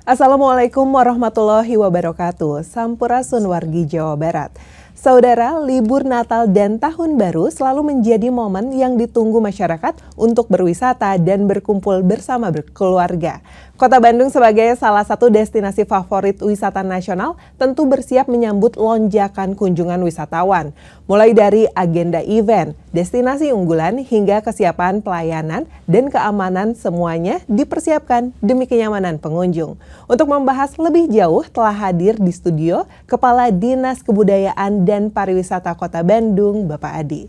Assalamualaikum warahmatullahi wabarakatuh. Sampurasun wargi Jawa Barat. Saudara, libur Natal dan Tahun Baru selalu menjadi momen yang ditunggu masyarakat untuk berwisata dan berkumpul bersama keluarga. Kota Bandung sebagai salah satu destinasi favorit wisata nasional tentu bersiap menyambut lonjakan kunjungan wisatawan. Mulai dari agenda event, destinasi unggulan hingga kesiapan pelayanan dan keamanan semuanya dipersiapkan demi kenyamanan pengunjung. Untuk membahas lebih jauh telah hadir di studio Kepala Dinas Kebudayaan dan Pariwisata Kota Bandung, Bapak Adi.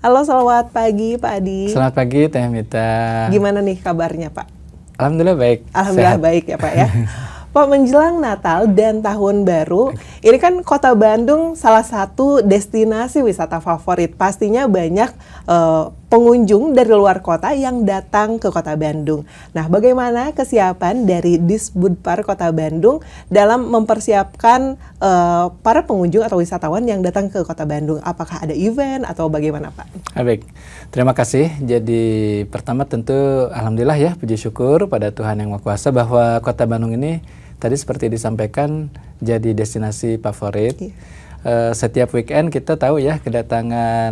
Halo, selamat pagi Pak Adi. Selamat pagi Teh Mita. Gimana nih kabarnya Pak? Alhamdulillah baik. Alhamdulillah sehat. Baik ya Pak ya. Pak, menjelang Natal dan Tahun Baru, ini kan Kota Bandung salah satu destinasi wisata favorit. Pastinya banyak pengunjung dari luar kota yang datang ke Kota Bandung. Nah, bagaimana kesiapan dari Disbudpar Kota Bandung dalam mempersiapkan para pengunjung atau wisatawan yang datang ke Kota Bandung? Apakah ada event atau bagaimana Pak? Baik, terima kasih. Jadi pertama tentu Alhamdulillah ya, puji syukur pada Tuhan Yang Maha Kuasa bahwa Kota Bandung ini tadi seperti disampaikan jadi destinasi favorit. Setiap weekend kita tahu ya kedatangan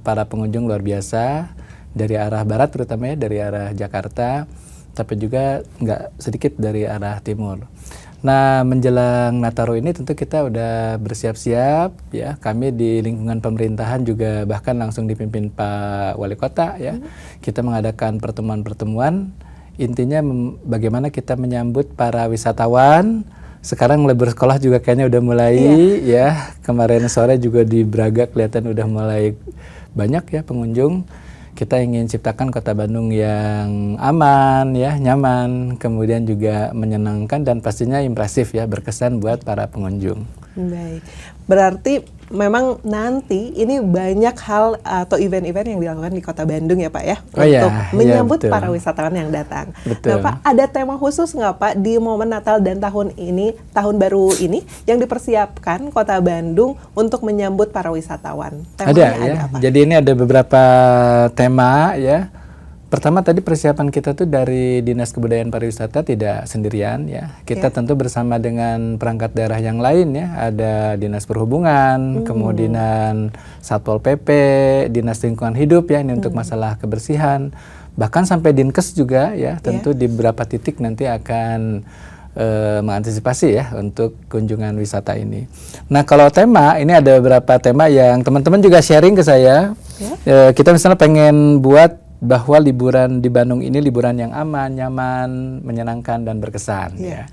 para pengunjung luar biasa dari arah barat terutama ya, dari arah Jakarta, tapi juga nggak sedikit dari arah timur. Nah, menjelang Nataru ini tentu kita udah bersiap-siap ya. Kami di lingkungan pemerintahan juga bahkan langsung dipimpin Pak Wali Kota ya. Kita mengadakan pertemuan-pertemuan. Intinya bagaimana kita menyambut para wisatawan. Sekarang libur sekolah juga kayaknya udah mulai ya. Kemarin sore juga di Braga kelihatan udah mulai banyak ya pengunjung. Kita ingin ciptakan Kota Bandung yang aman ya, nyaman, kemudian juga menyenangkan dan pastinya impresif ya, berkesan buat para pengunjung. Baik, berarti memang nanti ini banyak hal atau event-event yang dilakukan di Kota Bandung ya Pak ya, untuk menyambut para wisatawan yang datang. Betul. Nah Pak, ada tema khusus nggak Pak di momen Natal dan Tahun Baru ini yang dipersiapkan Kota Bandung untuk menyambut para wisatawan? Temanya ada ya, apa? Jadi ini ada beberapa tema ya. Pertama tadi persiapan kita tuh dari Dinas Kebudayaan Pariwisata tidak sendirian ya. Kita tentu bersama dengan perangkat daerah yang lain ya. Ada Dinas Perhubungan, kemudian Satpol PP, Dinas Lingkungan Hidup ya, ini untuk masalah kebersihan. Bahkan sampai Dinkes juga ya, tentu di beberapa titik nanti akan mengantisipasi ya untuk kunjungan wisata ini. Nah, kalau tema, ini ada beberapa tema yang teman-teman juga sharing ke saya. Kita misalnya pengen buat bahwa liburan di Bandung ini liburan yang aman, nyaman, menyenangkan dan berkesan ya.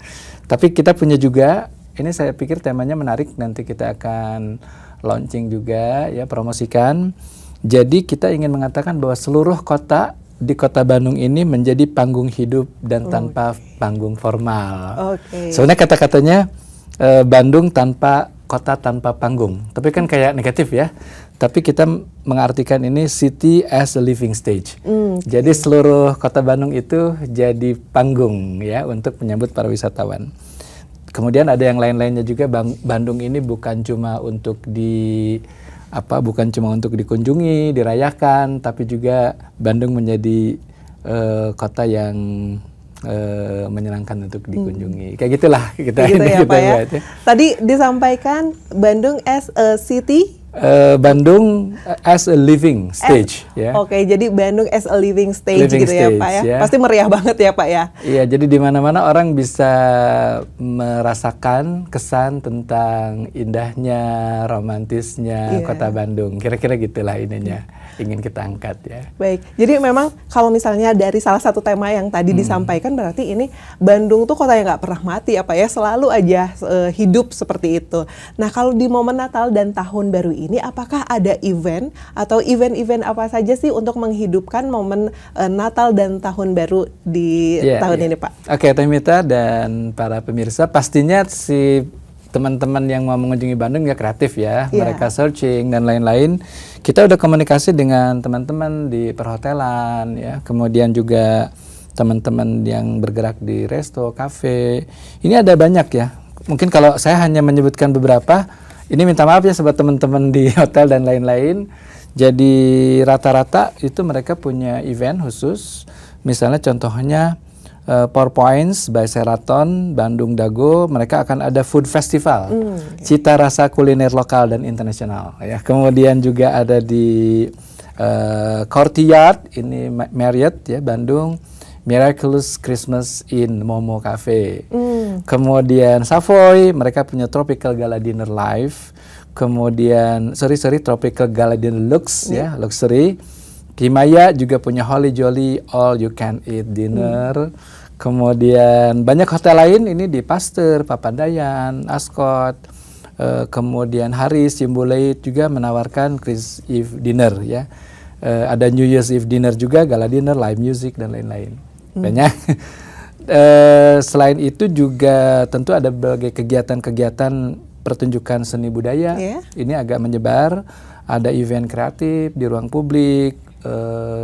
Tapi kita punya juga, ini saya pikir temanya menarik, nanti kita akan launching juga ya, promosikan. Jadi kita ingin mengatakan bahwa seluruh kota di Kota Bandung ini menjadi panggung hidup dan tanpa panggung formal. Sebenarnya kata-katanya Bandung tanpa kota tanpa panggung. Tapi kan kayak negatif ya. Tapi kita mengartikan ini city as a living stage. Jadi seluruh Kota Bandung itu jadi panggung ya untuk menyambut para wisatawan. Kemudian ada yang lain-lainnya juga. Bandung ini bukan cuma untuk dikunjungi, dirayakan, tapi juga Bandung menjadi kota yang menyenangkan untuk dikunjungi. Kayak gitulah kita ya, Pak ya. Tadi disampaikan Bandung as a city, Bandung as a living stage ya. Jadi Bandung as a living stage gitu ya Pak ya. Pasti meriah banget ya Pak ya. Iya, jadi di mana-mana orang bisa merasakan kesan tentang indahnya, romantisnya Kota Bandung. Kira-kira gitulah ininya. Ingin kita angkat ya. Baik, jadi memang kalau misalnya dari salah satu tema yang tadi disampaikan, berarti ini Bandung tuh kota yang nggak pernah mati apa ya, selalu aja hidup seperti itu. Nah, kalau di momen Natal dan Tahun Baru ini, apakah ada event atau event-event apa saja sih untuk menghidupkan momen Natal dan Tahun Baru di tahun ini Pak? Oke, Teh Mita dan para pemirsa, pastinya si teman-teman yang mau mengunjungi Bandung ya kreatif ya, mereka searching dan lain-lain. Kita udah komunikasi dengan teman-teman di perhotelan ya, kemudian juga teman-teman yang bergerak di resto, kafe. Ini ada banyak ya. Mungkin kalau saya hanya menyebutkan beberapa, ini minta maaf ya sobat teman-teman di hotel dan lain-lain. Jadi rata-rata itu mereka punya event khusus. Misalnya contohnya Four Points by Sheraton, Bandung Dago, mereka akan ada food festival, cita rasa kuliner lokal dan internasional. Ya, kemudian juga ada di Courtyard, ini Marriott ya Bandung, Miraculous Christmas in Momo Cafe. Kemudian Savoy, mereka punya Tropical Gala Dinner Live. Kemudian Tropical Gala Dinner Lux ya, luxury. Kimaya juga punya Holly Jolly All You Can Eat Dinner. Kemudian banyak hotel lain ini di Pasteur, Papandayan, Ascot. Kemudian Haris, Cimbuleit juga menawarkan Christmas Eve Dinner ya. Ada New Year's Eve Dinner juga, Gala Dinner, live music dan lain-lain. Banyak. Selain itu juga tentu ada berbagai kegiatan-kegiatan pertunjukan seni budaya. Ini agak menyebar. Ada event kreatif di ruang publik.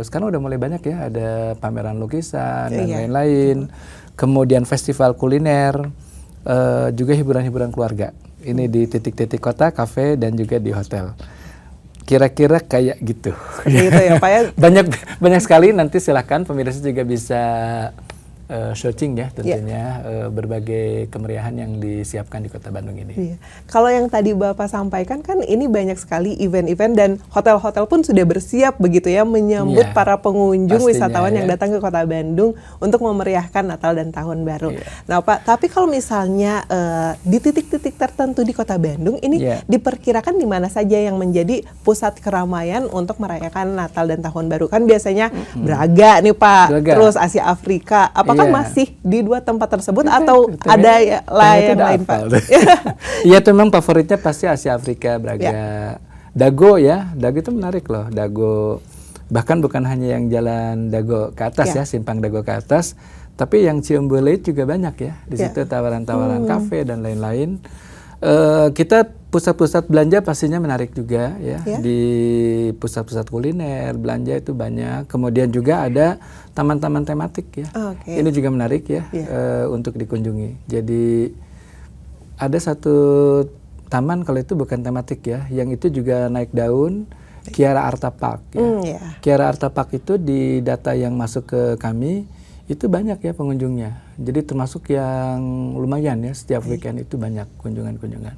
Sekarang udah mulai banyak ya, ada pameran lukisan dan lain-lain. Kemudian festival kuliner, juga hiburan-hiburan keluarga. Ini di titik-titik kota, kafe, dan juga di hotel. Kira-kira kayak gitu. Gitu ya Pak ya. Banyak sekali, nanti silahkan pemirsa juga bisa searching ya tentunya berbagai kemeriahan yang disiapkan di Kota Bandung ini. Kalau yang tadi Bapak sampaikan kan ini banyak sekali event-event dan hotel-hotel pun sudah bersiap begitu ya menyambut para pengunjung wisatawan yang datang ke Kota Bandung untuk memeriahkan Natal dan Tahun Baru. Nah Pak, tapi kalau misalnya di titik-titik tertentu di Kota Bandung ini diperkirakan di mana saja yang menjadi pusat keramaian untuk merayakan Natal dan Tahun Baru? Kan biasanya Braga nih Pak, terus Asia Afrika. Apakah masih di dua tempat tersebut atau ada lain Pak? Iya tuh memang favoritnya pasti Asia Afrika, Braga. Dago ya, Dago itu menarik loh. Dago bahkan bukan hanya yang jalan Dago ke atas ya, simpang Dago ke atas, tapi yang Ciumbuleit juga banyak ya. Di situ tawaran-tawaran kafe dan lain-lain. Kita pusat-pusat belanja pastinya menarik juga ya. Di pusat-pusat kuliner belanja itu banyak. Kemudian juga ada taman-taman tematik ya. Ini juga menarik ya untuk dikunjungi. Jadi ada satu taman, kalau itu bukan tematik ya, yang itu juga naik daun, Kiara Arta Park ya. Kiara Arta Park itu di data yang masuk ke kami itu banyak ya pengunjungnya. Jadi termasuk yang lumayan ya, setiap weekend itu banyak kunjungan-kunjungan.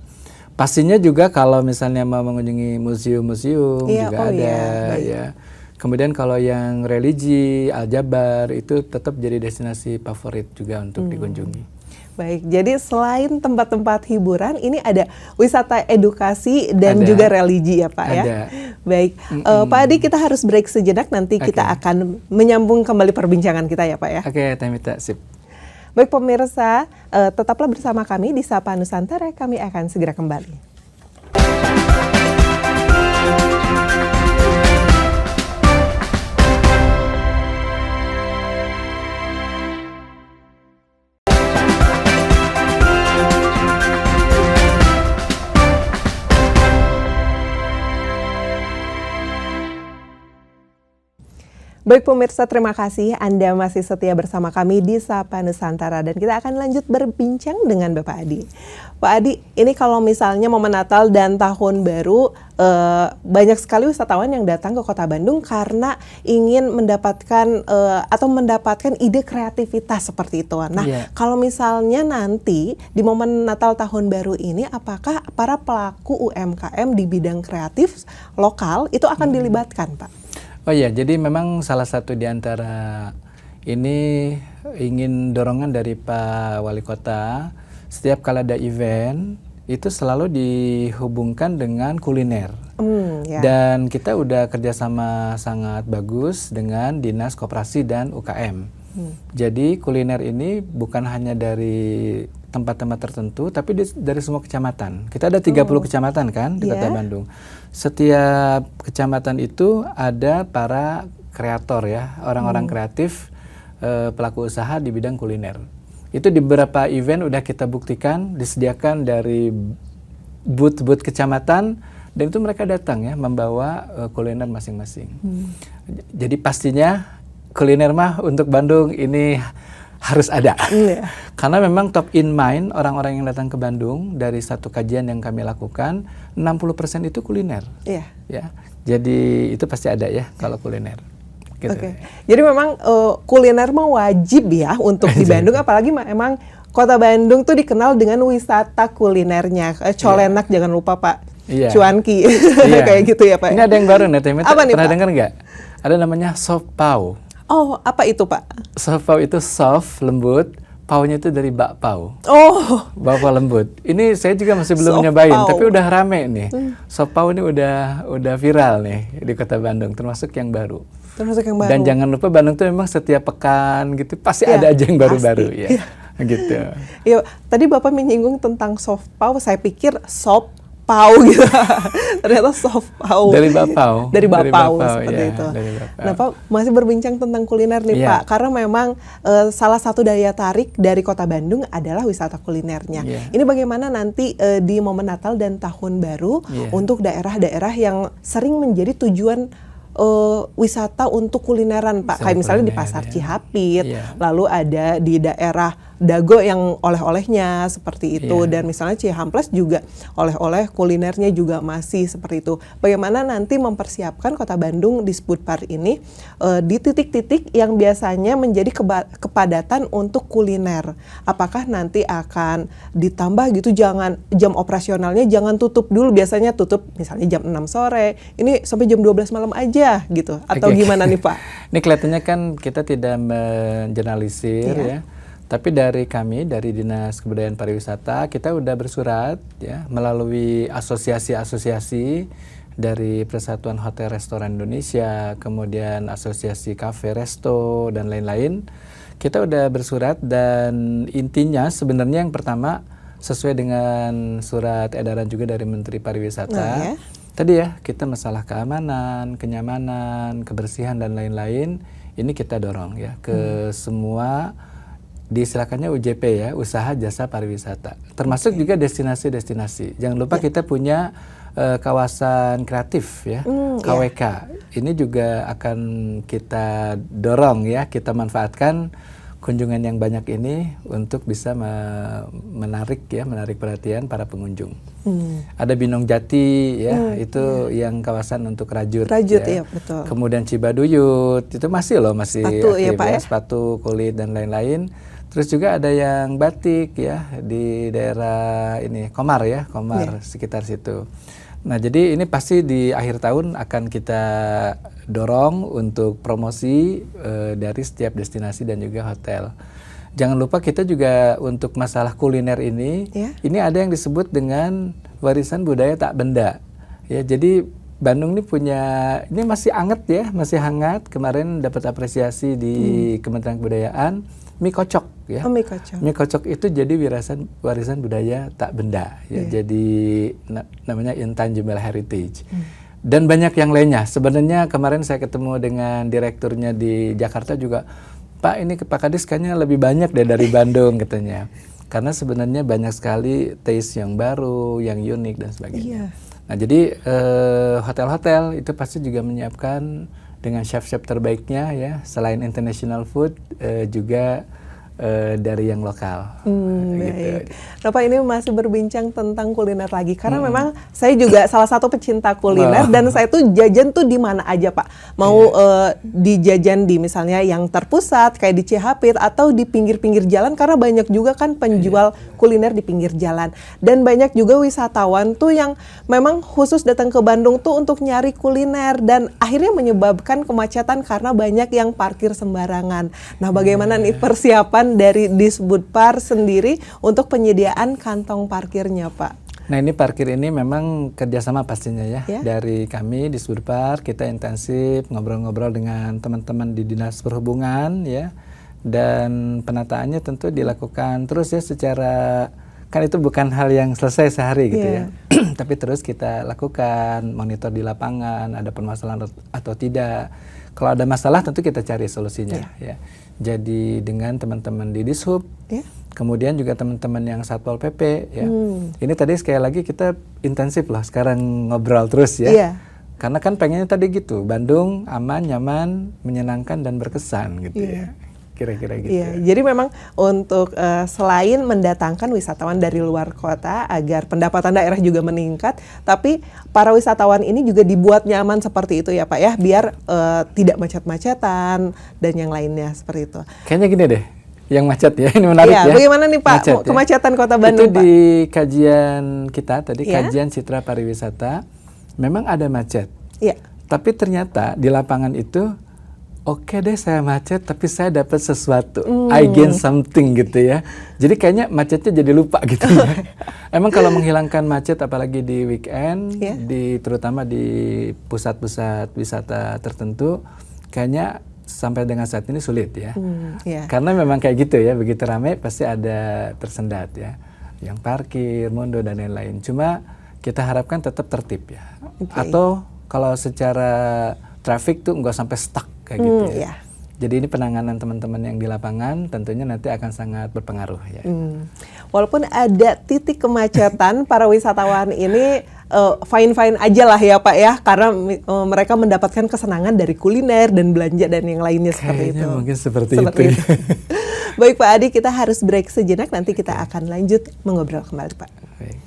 Pastinya juga kalau misalnya mau mengunjungi museum-museum juga ada ya. Kemudian kalau yang religi, Aljabar itu tetap jadi destinasi favorit juga untuk dikunjungi. Baik, jadi selain tempat-tempat hiburan, ini ada wisata edukasi dan juga religi ya Pak ya? Baik, Pak Adi kita harus break sejenak, nanti kita akan menyambung kembali perbincangan kita ya Pak ya? Temita, sip. Baik pemirsa, tetaplah bersama kami di Sapa Nusantara, kami akan segera kembali. Baik pemirsa, terima kasih Anda masih setia bersama kami di Sapa Nusantara dan kita akan lanjut berbincang dengan Bapak Adi. Pak Adi, ini kalau misalnya momen Natal dan Tahun Baru, banyak sekali wisatawan yang datang ke Kota Bandung karena ingin mendapatkan atau mendapatkan ide kreativitas seperti itu. Nah, kalau misalnya nanti di momen Natal Tahun Baru ini, apakah para pelaku UMKM di bidang kreatif lokal itu akan dilibatkan, Pak? Oh iya, jadi memang salah satu di antara ini ingin dorongan dari Pak Wali Kota, setiap kali ada event, itu selalu dihubungkan dengan kuliner. Dan kita udah kerjasama sangat bagus dengan Dinas Koperasi dan UKM. Jadi kuliner ini bukan hanya dari tempat-tempat tertentu, tapi dari semua kecamatan. Kita ada 30 kecamatan kan di Kota Bandung. Setiap kecamatan itu ada para kreator ya, orang-orang kreatif, pelaku usaha di bidang kuliner. Itu di beberapa event udah kita buktikan, disediakan dari booth-booth kecamatan, dan itu mereka datang ya, membawa kuliner masing-masing. Jadi pastinya kuliner mah untuk Bandung ini harus ada. Karena memang top in mind orang-orang yang datang ke Bandung, dari satu kajian yang kami lakukan, 60% itu kuliner. Ya. Jadi itu pasti ada ya kalau kuliner. gitu. Oke. Jadi memang kuliner mah wajib ya untuk di Bandung, apalagi emang Kota Bandung tuh dikenal dengan wisata kulinernya. Colenak jangan lupa Pak. Cuanki. Kayak gitu ya Pak. Ini ada yang baru nih, Temi. Apa nih, pernah Pak? dengar nggak? Ada namanya soft pau. Oh, apa itu Pak? Soft pau itu soft, lembut. Paunya itu dari bakpao. Oh, Bakpao lembut. Ini saya juga masih belum Soft nyobain, pau. tapi udah rame nih. Soft pau ini udah viral nih di Kota Bandung, termasuk yang baru. termasuk yang baru. Dan jangan lupa Bandung tuh memang setiap pekan gitu pasti Ya, ada aja yang baru-baru pasti. ya. Gitu. Iya, tadi Bapak menyinggung tentang soft pau, saya pikir sop pau gitu. Ternyata soft pau. Dari bakpao. Dari bakpao seperti ya, itu. dari bakpao. Nah Pak, masih berbincang tentang kuliner nih Iya. Pak, karena memang salah satu daya tarik dari Kota Bandung adalah wisata kulinernya. Iya. Ini bagaimana nanti di momen Natal dan Tahun Baru Iya. untuk daerah-daerah yang sering menjadi tujuan wisata untuk kulineran Pak, Wisata kayak misalnya di kuliner, Pasar ya. Cihapit, Iya. lalu ada di daerah Dago yang oleh-olehnya seperti itu, Iya. dan misalnya Cihamplas juga oleh-oleh kulinernya juga masih seperti itu. Bagaimana nanti mempersiapkan Kota Bandung di Sput Park ini di titik-titik yang biasanya menjadi kepadatan untuk kuliner. Apakah nanti akan ditambah gitu, jangan jam operasionalnya jangan tutup dulu, biasanya tutup misalnya jam 6 sore, ini sampai jam 12 malam aja gitu, atau Oke. gimana nih Pak? Ini kelihatannya kan kita tidak mengeneralisir Iya. ya. Tapi dari kami, dari Dinas Kebudayaan Pariwisata, kita udah bersurat ya melalui asosiasi-asosiasi dari Persatuan Hotel Restoran Indonesia, kemudian Asosiasi Cafe Resto dan lain-lain. Kita udah bersurat dan intinya sebenarnya yang pertama sesuai dengan surat edaran juga dari Menteri Pariwisata. Nah, ya. Tadi ya, kita masalah keamanan, kenyamanan, kebersihan dan lain-lain, ini kita dorong ya ke semua, diistilahkannya UJP ya, usaha jasa pariwisata. Termasuk juga destinasi-destinasi. Jangan lupa kita punya kawasan kreatif ya, KWK. Ini juga akan kita dorong ya, kita manfaatkan kunjungan yang banyak ini untuk bisa menarik perhatian para pengunjung. Ada Binong Jati ya, itu yang kawasan untuk rajut. Rajut, ya. iya, betul. Kemudian Cibaduyut itu masih Sepatu, ya, aktif Pak, ya? sepatu, kulit dan lain-lain. Terus juga ada yang batik ya di daerah ini Komar ya, sekitar situ. Nah, jadi ini pasti di akhir tahun akan kita dorong untuk promosi dari setiap destinasi dan juga hotel. Jangan lupa kita juga untuk masalah kuliner ini, ini ada yang disebut dengan warisan budaya tak benda. Ya, jadi Bandung ini ini masih hangat. Kemarin dapat apresiasi di Kementerian Kebudayaan, mie kocok ya. Oh, mie kocok. Mie kocok itu jadi warisan budaya tak benda ya. Jadi namanya intangible heritage. Dan banyak yang lainnya. Sebenarnya kemarin saya ketemu dengan direkturnya di Jakarta juga, Pak, ini Pak Kadis kayaknya lebih banyak dari Bandung katanya. Karena sebenarnya banyak sekali taste yang baru, yang unik dan sebagainya. Nah, jadi hotel-hotel itu pasti juga menyiapkan dengan chef-chef terbaiknya ya, selain international food juga dari yang lokal. Baik. Nah Pak, ini masih berbincang tentang kuliner lagi, karena memang saya juga salah satu pecinta kuliner, dan saya tuh jajan tuh di mana aja Pak. Mau dijajan di misalnya yang terpusat kayak di Cihapit atau di pinggir-pinggir jalan, karena banyak juga kan penjual kuliner di pinggir jalan. Dan banyak juga wisatawan tuh yang memang khusus datang ke Bandung tuh untuk nyari kuliner, dan akhirnya menyebabkan kemacetan karena banyak yang parkir sembarangan. Nah, bagaimana nih persiapan dari Disbud Park sendiri untuk penyediaan kantong parkirnya, Pak? Nah, ini parkir ini memang kerjasama pastinya ya. Dari kami di Disbud Park, kita intensif ngobrol-ngobrol dengan teman-teman di Dinas Perhubungan ya. Dan penataannya tentu dilakukan terus ya, secara, kan itu bukan hal yang selesai sehari gitu ya. Tapi terus kita lakukan, monitor di lapangan, ada permasalahan atau tidak. Kalau ada masalah tentu kita cari solusinya ya. Jadi dengan teman-teman di Dishub, kemudian juga teman-teman yang Satpol PP ya. Ini tadi sekali lagi kita intensif lah sekarang ngobrol terus ya. Karena kan pengennya tadi gitu, Bandung aman, nyaman, menyenangkan dan berkesan gitu ya. kira-kira gitu. Iya, jadi memang untuk selain mendatangkan wisatawan dari luar kota agar pendapatan daerah juga meningkat, tapi para wisatawan ini juga dibuat nyaman seperti itu ya Pak ya, biar tidak macet-macetan dan yang lainnya seperti itu. Kayaknya gini deh, yang macet ya, ini menarik Iya, ya. bagaimana nih Pak Macet, kemacetan Kota Bandung, itu Pak? di kajian kita tadi, Iya. kajian citra pariwisata, memang ada macet. Iya. Tapi ternyata di lapangan itu, oke deh saya macet, tapi saya dapat sesuatu, I gain something gitu ya. Jadi kayaknya macetnya jadi lupa gitu ya. Emang kalau menghilangkan macet, apalagi di weekend, Yeah. terutama di pusat-pusat wisata tertentu, kayaknya sampai dengan saat ini sulit ya. Iya. Karena memang kayak gitu ya, begitu ramai pasti ada tersendat ya. Yang parkir, mondo dan lain-lain. Cuma kita harapkan tetap tertib ya. Oke. Atau kalau secara traffic tuh nggak sampai stuck kayak gitu ya. Iya. Jadi ini penanganan teman-teman yang di lapangan tentunya nanti akan sangat berpengaruh ya. Walaupun ada titik kemacetan, para wisatawan ini fine-fine aja lah ya Pak ya, karena mereka mendapatkan kesenangan dari kuliner dan belanja dan yang lainnya seperti Kayaknya itu. mungkin seperti itu. Ya. Baik Pak Adi, kita harus break sejenak, nanti kita akan lanjut mengobrol kembali Pak. Baik.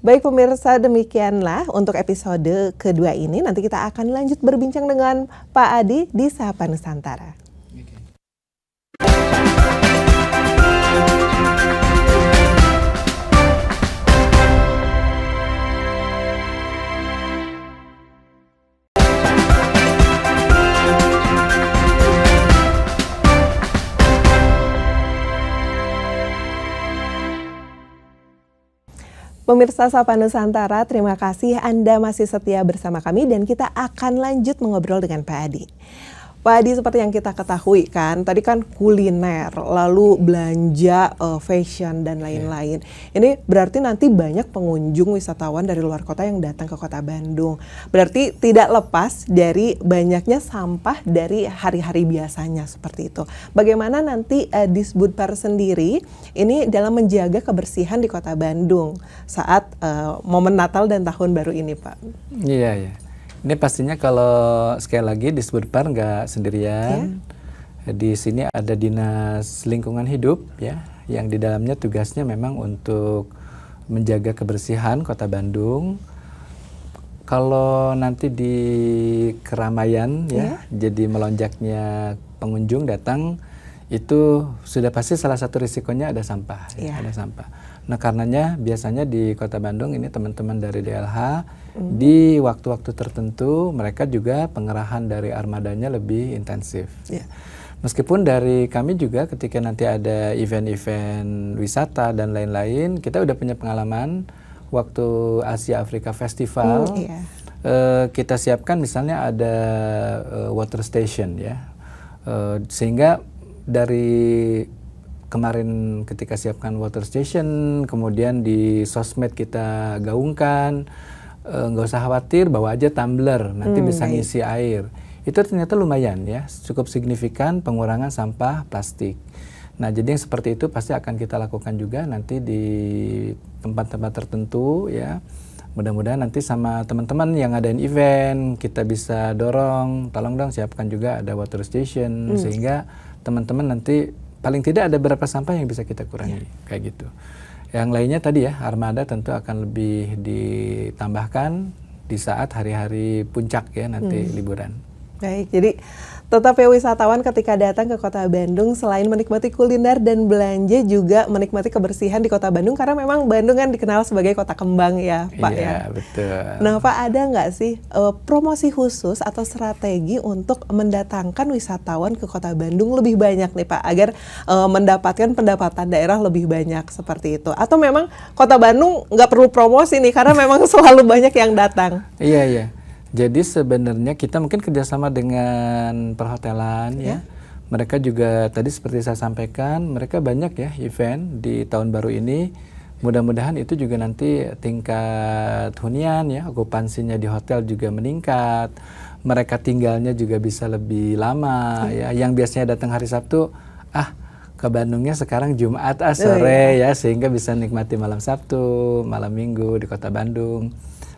Baik pemirsa, demikianlah untuk episode kedua ini. Nanti kita akan lanjut berbincang dengan Pak Adi di Sapa Nusantara. Pemirsa Sapa Nusantara, terima kasih Anda masih setia bersama kami dan kita akan lanjut mengobrol dengan Pak Adi. Pak Adi, seperti yang kita ketahui kan, tadi kan kuliner, lalu belanja, fashion dan lain-lain. Ini berarti nanti banyak pengunjung wisatawan dari luar kota yang datang ke Kota Bandung. Berarti tidak lepas dari banyaknya sampah dari hari-hari biasanya seperti itu. Bagaimana nanti Disbudpar sendiri ini dalam menjaga kebersihan di Kota Bandung saat momen Natal dan Tahun Baru ini, Pak? Iya, iya. Ini pastinya kalau sekali lagi Disbudpar nggak sendirian. Di sini ada Dinas Lingkungan Hidup ya, yang di dalamnya tugasnya memang untuk menjaga kebersihan Kota Bandung. Kalau nanti di keramaian ya, jadi melonjaknya pengunjung datang, itu sudah pasti salah satu risikonya ada sampah. Ya, ada sampah. Nah karenanya biasanya di Kota Bandung ini teman-teman dari DLH di waktu-waktu tertentu mereka juga pengerahan dari armadanya lebih intensif. Meskipun dari kami juga ketika nanti ada event-event wisata dan lain-lain, kita udah punya pengalaman waktu Asia Afrika Festival. Kita siapkan misalnya ada water station ya, sehingga dari kemarin ketika siapkan water station, kemudian di sosmed kita gaungkan, nggak usah khawatir, bawa aja tumbler, nanti bisa ngisi air. Itu ternyata lumayan ya, cukup signifikan pengurangan sampah plastik. Nah jadi yang seperti itu pasti akan kita lakukan juga nanti di tempat-tempat tertentu ya. Mudah-mudahan nanti sama teman-teman yang ngadain event, kita bisa dorong, tolong dong siapkan juga ada water station, sehingga teman-teman nanti paling tidak ada berapa sampah yang bisa kita kurangi, kayak gitu. Yang lainnya tadi ya, armada tentu akan lebih ditambahkan di saat hari-hari puncak ya nanti liburan. Baik, jadi tetap ya wisatawan ketika datang ke Kota Bandung selain menikmati kuliner dan belanja juga menikmati kebersihan di Kota Bandung karena memang Bandung kan dikenal sebagai kota kembang ya Pak ya. Iya betul. Nah Pak, ada nggak sih promosi khusus atau strategi untuk mendatangkan wisatawan ke Kota Bandung lebih banyak nih Pak agar mendapatkan pendapatan daerah lebih banyak seperti itu? Atau memang Kota Bandung nggak perlu promosi nih karena memang selalu banyak yang datang? Iya iya. Jadi sebenarnya kita mungkin kerjasama dengan perhotelan ya. Mereka juga tadi seperti saya sampaikan, mereka banyak ya event di tahun baru ini. Mudah-mudahan itu juga nanti tingkat hunian ya, okupansinya di hotel juga meningkat. Mereka tinggalnya juga bisa lebih lama ya. Yang biasanya datang hari Sabtu, ke Bandungnya sekarang Jumat sore ya, sehingga bisa nikmati malam Sabtu, malam Minggu di Kota Bandung.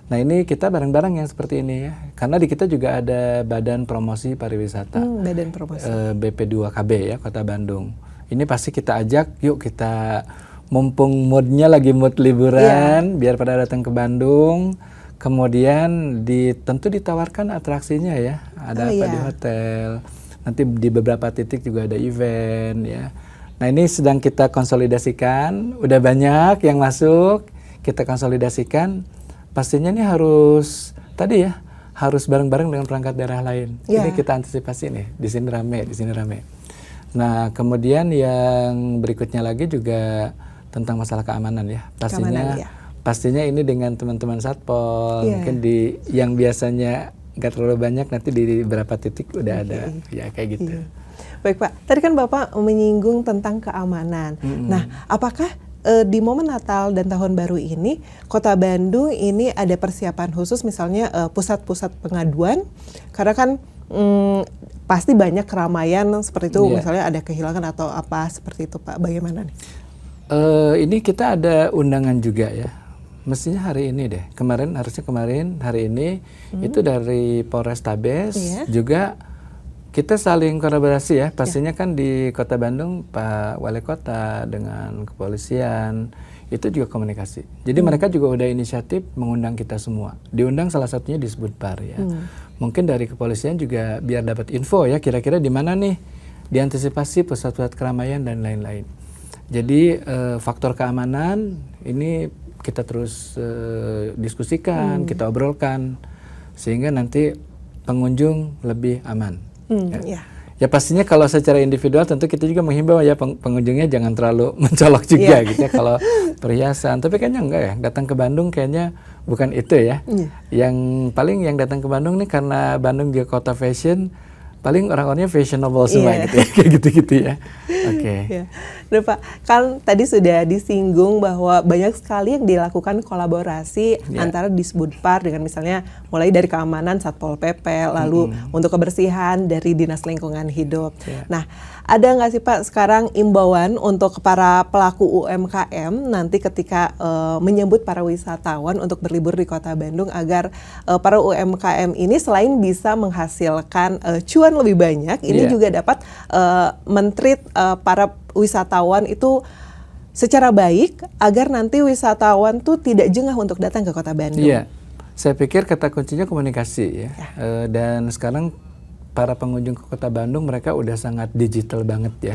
Nah ini kita bareng-bareng yang seperti ini ya, karena di kita juga ada Badan Promosi Pariwisata, Badan Promosi. BP2KB ya, Kota Bandung. Ini pasti kita ajak, yuk kita mumpung moodnya lagi mood liburan, biar pada datang ke Bandung. Kemudian tentu ditawarkan atraksinya ya, ada apa di hotel. Nanti di beberapa titik juga ada event ya. Nah ini sedang kita konsolidasikan, udah banyak yang masuk, kita konsolidasikan. Pastinya ini harus tadi ya, harus bareng-bareng dengan perangkat daerah lain. Ini kita antisipasi nih, di sini rame, di sini rame. Nah, kemudian yang berikutnya lagi juga tentang masalah keamanan ya. Pastinya ini dengan teman-teman Satpol, mungkin yang biasanya nggak terlalu banyak, nanti di beberapa titik udah ada, ya kayak gitu. Baik Pak, tadi kan Bapak menyinggung tentang keamanan. Nah, apakah di momen Natal dan Tahun Baru ini, Kota Bandung ini ada persiapan khusus, misalnya pusat-pusat pengaduan, karena kan pasti banyak keramaian seperti itu, misalnya ada kehilangan atau apa seperti itu Pak, bagaimana nih? Ini kita ada undangan juga ya, mestinya hari ini deh, harusnya kemarin, hari ini itu dari Polrestabes juga. Kita saling kolaborasi ya, pastinya kan di Kota Bandung Pak Wali Kota dengan kepolisian itu juga komunikasi. Jadi mereka juga udah inisiatif mengundang kita semua. Diundang salah satunya di Sbudpar ya. Mungkin dari kepolisian juga biar dapat info ya, kira-kira di mana nih diantisipasi pusat-pusat keramaian dan lain-lain. Jadi faktor keamanan ini kita terus diskusikan, kita obrolkan sehingga nanti pengunjung lebih aman. Ya pastinya kalau secara individual tentu kita juga menghimbau ya pengunjungnya jangan terlalu mencolok juga gitu ya kalau perhiasan. Tapi kayaknya enggak ya, datang ke Bandung kayaknya bukan itu ya. Yang paling yang datang ke Bandung nih karena Bandung juga kota fashion, paling orang-orangnya fashionable semua gitu ya, kayak gitu-gitu ya. Oke. Nah Pak, kan tadi sudah disinggung bahwa banyak sekali yang dilakukan kolaborasi antara Disbudpar dengan misalnya mulai dari keamanan Satpol PP, lalu untuk kebersihan dari Dinas Lingkungan Hidup. Nah, ada nggak sih Pak sekarang imbauan untuk para pelaku UMKM nanti ketika menyambut para wisatawan untuk berlibur di Kota Bandung agar para UMKM ini selain bisa menghasilkan cuan lebih banyak, ini juga dapat men-treat para wisatawan itu secara baik agar nanti wisatawan tuh tidak jengah untuk datang ke Kota Bandung. Iya, saya pikir kata kuncinya komunikasi ya. Dan sekarang para pengunjung ke Kota Bandung mereka udah sangat digital banget ya.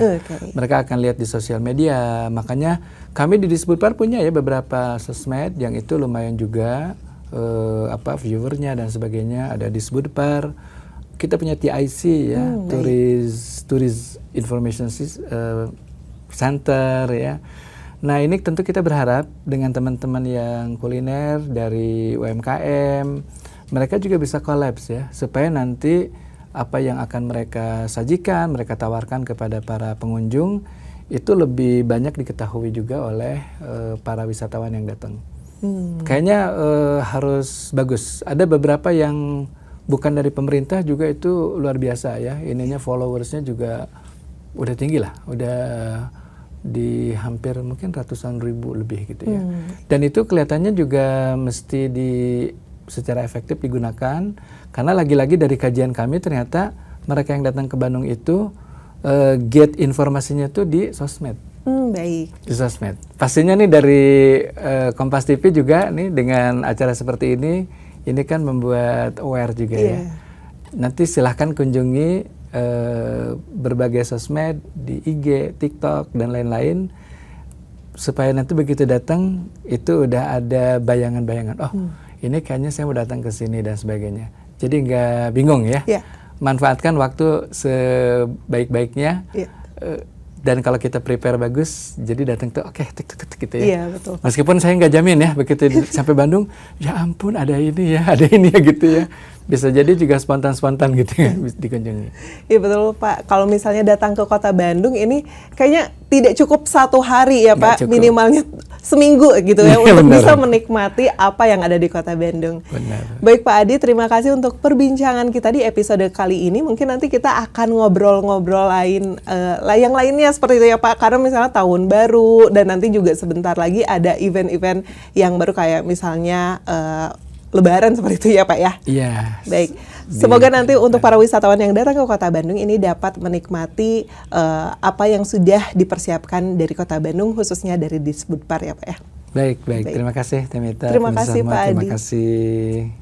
Mereka akan lihat di sosial media. Makanya kami di Disbudpar punya ya beberapa sosmed yang itu lumayan juga viewernya dan sebagainya. Ada Disbudpar. Kita punya TIC ya, Tourist Information Center ya. Nah ini tentu kita berharap dengan teman-teman yang kuliner dari UMKM, mereka juga bisa kolaps ya, supaya nanti apa yang akan mereka sajikan, mereka tawarkan kepada para pengunjung itu lebih banyak diketahui juga oleh para wisatawan yang datang. Kayaknya harus bagus. Ada beberapa yang bukan dari pemerintah juga itu luar biasa ya, ininya followersnya juga udah tinggi lah, udah di hampir mungkin ratusan ribu lebih gitu ya. Dan itu kelihatannya juga mesti secara efektif digunakan, karena lagi-lagi dari kajian kami ternyata mereka yang datang ke Bandung itu get informasinya tuh di sosmed. Baik. Di sosmed. Pastinya nih dari Kompas TV juga nih dengan acara seperti ini kan membuat aware juga ya. Nanti silahkan kunjungi berbagai sosmed di IG, TikTok dan lain-lain supaya nanti begitu datang itu udah ada bayangan-bayangan. Oh, ini kayaknya saya mau datang ke sini dan sebagainya. Jadi nggak bingung ya. Manfaatkan waktu sebaik-baiknya. Dan kalau kita prepare bagus, jadi datang tuh oke, gitu ya. Iya, betul. Meskipun saya nggak jamin ya, begitu sampai Bandung, ya ampun ada ini ya gitu ya. Bisa jadi juga spontan-spontan gitu ya, dikunjungi. Iya betul Pak, kalau misalnya datang ke Kota Bandung ini kayaknya tidak cukup 1 hari ya Pak, minimalnya seminggu gitu ya untuk bisa menikmati apa yang ada di Kota Bandung. Baik Pak Adi, terima kasih untuk perbincangan kita di episode kali ini. Mungkin nanti kita akan ngobrol-ngobrol yang lainnya seperti itu ya Pak, karena misalnya Tahun Baru dan nanti juga sebentar lagi ada event-event yang baru kayak misalnya Lebaran seperti itu ya Pak ya? Iya. Baik, semoga nanti untuk para wisatawan yang datang ke Kota Bandung ini dapat menikmati apa yang sudah dipersiapkan dari Kota Bandung, khususnya dari Disbudpar ya Pak ya. Baik. Terima kasih Temita. Terima kasih Pak Adi. Terima kasih.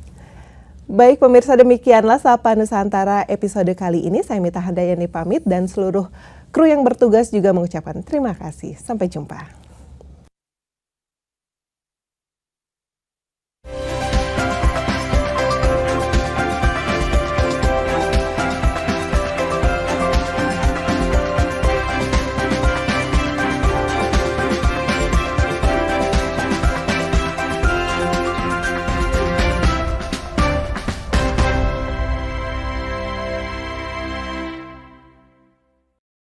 Baik pemirsa, demikianlah Sapa Nusantara episode kali ini. Saya Mita Handayani pamit dan seluruh kru yang bertugas juga mengucapkan terima kasih. Sampai jumpa.